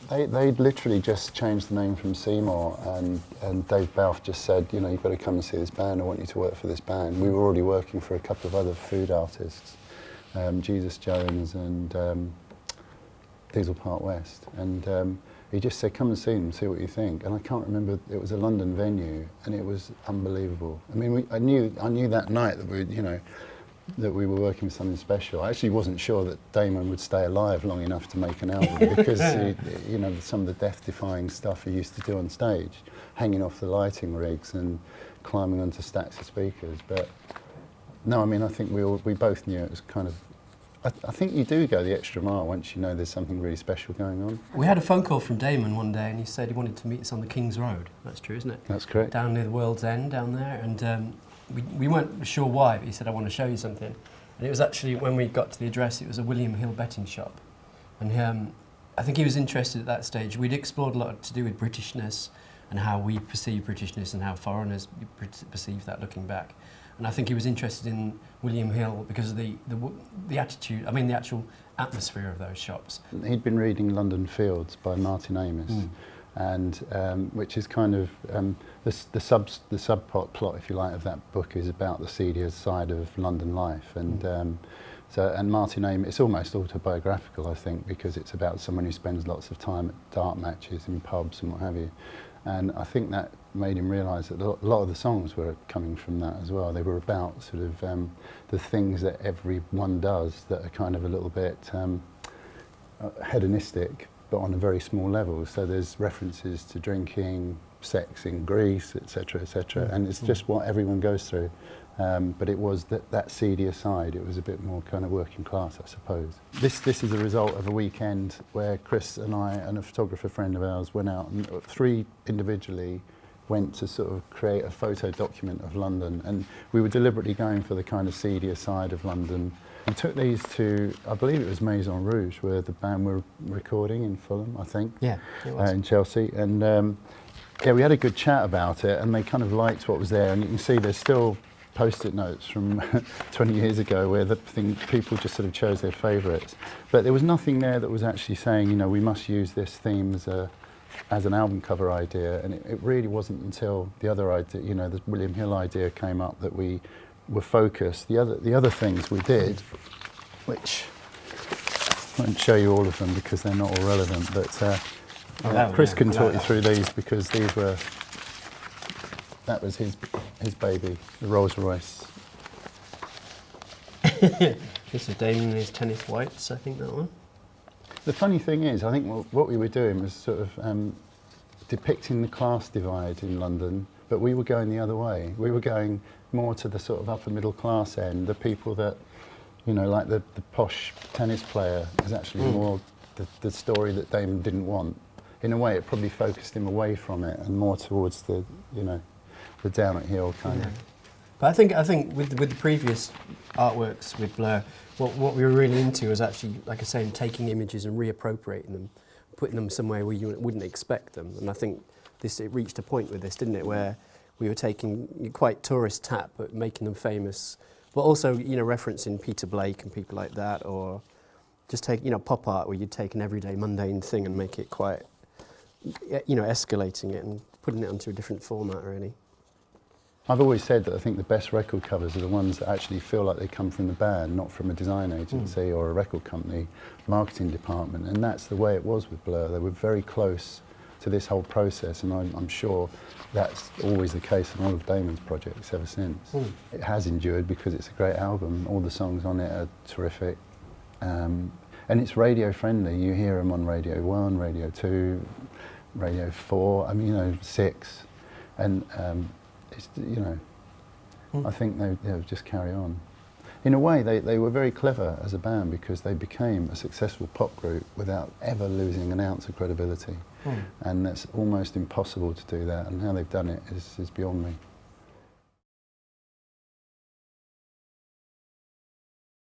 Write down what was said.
They'd literally just changed the name from Seymour, and Dave Balfe just said, you know, you've got to come and see this band, I want you to work for this band. We were already working for a couple of other food artists, Jesus Jones and Diesel Park West, and he just said, come and see them, see what you think. And I can't remember, it was a London venue, and it was unbelievable. I mean, I knew that night that that we were working with something special. I actually wasn't sure that Damon would stay alive long enough to make an album because you know, some of the death-defying stuff he used to do on stage, hanging off the lighting rigs and climbing onto stacks of speakers. But no, I mean, I think we both knew it was kind of. I think you do go the extra mile once you know there's something really special going on. We had a phone call from Damon one day, and he said he wanted to meet us on the King's Road. That's true, isn't it? That's correct. Down near the World's End, down there, and we weren't sure why, but he said, I want to show you something. And it was actually, when we got to the address, it was a William Hill betting shop. And I think he was interested at that stage. We'd explored a lot to do with Britishness and how we perceive Britishness and how foreigners perceive that looking back. And I think he was interested in William Hill because of the attitude, I mean the actual atmosphere of those shops. He'd been reading London Fields by Martin Amis, and which is kind of the subplot, if you like, of that book is about the seedier side of London life, and and Martin Amis, it's almost autobiographical, I think, because it's about someone who spends lots of time at dart matches in pubs and what have you. And I think that made him realise that a lot of the songs were coming from that as well. They were about sort of the things that everyone does that are kind of a little bit hedonistic, but on a very small level. So there's references to drinking, sex in Greece, etc., etc., and it's just what everyone goes through. But it was that seedier side. It was a bit more kind of working class, I suppose. This is a result of a weekend where Chris and I and a photographer friend of ours went out, and three individually went to sort of create a photo document of London, and we were deliberately going for the kind of seedier side of London. We took these to, I believe it was Maison Rouge, where the band were recording in Fulham, I think. Yeah, it was. In Chelsea, and yeah, we had a good chat about it, and they kind of liked what was there, and you can see there's still post-it notes from 20 years ago where people just sort of chose their favourites. But there was nothing there that was actually saying, you know, we must use this theme as an album cover idea, and it really wasn't until the other idea, you know, the William Hill idea came up that we were focused. The other things we did, which I won't show you all of them because they're not all relevant, but Chris can talk you through these because these were. That was his baby, the Rolls Royce. This is Damon in his tennis whites, I think, that one. The funny thing is, I think what we were doing was sort of depicting the class divide in London, but we were going the other way. We were going more to the sort of upper middle class end, the people that, you know, like the posh tennis player is actually more the story that Damon didn't want. In a way, it probably focused him away from it and more towards the, you know, the down at heel kind of. But I think with the previous artworks with Blur, what we were really into was actually, like I say, taking images and reappropriating them, putting them somewhere where you wouldn't expect them. And I think it reached a point with this, didn't it, where we were taking quite tourist tap, but making them famous, but also, you know, referencing Peter Blake and people like that, or just take, you know, pop art where you'd take an everyday mundane thing and make it quite, you know, escalating it and putting it onto a different format, really. I've always said that I think the best record covers are the ones that actually feel like they come from the band, not from a design agency or a record company, marketing department, and that's the way it was with Blur. They were very close to this whole process, and I'm sure that's always the case in all of Damon's projects ever since. It has endured because it's a great album. All the songs on it are terrific, and it's radio friendly. You hear them on Radio 1, Radio 2, Radio 4, I mean, you know, 6, and it's, you know, I think they just carry on. In a way, they were very clever as a band because they became a successful pop group without ever losing an ounce of credibility. And that's almost impossible to do that, and how they've done it is beyond me.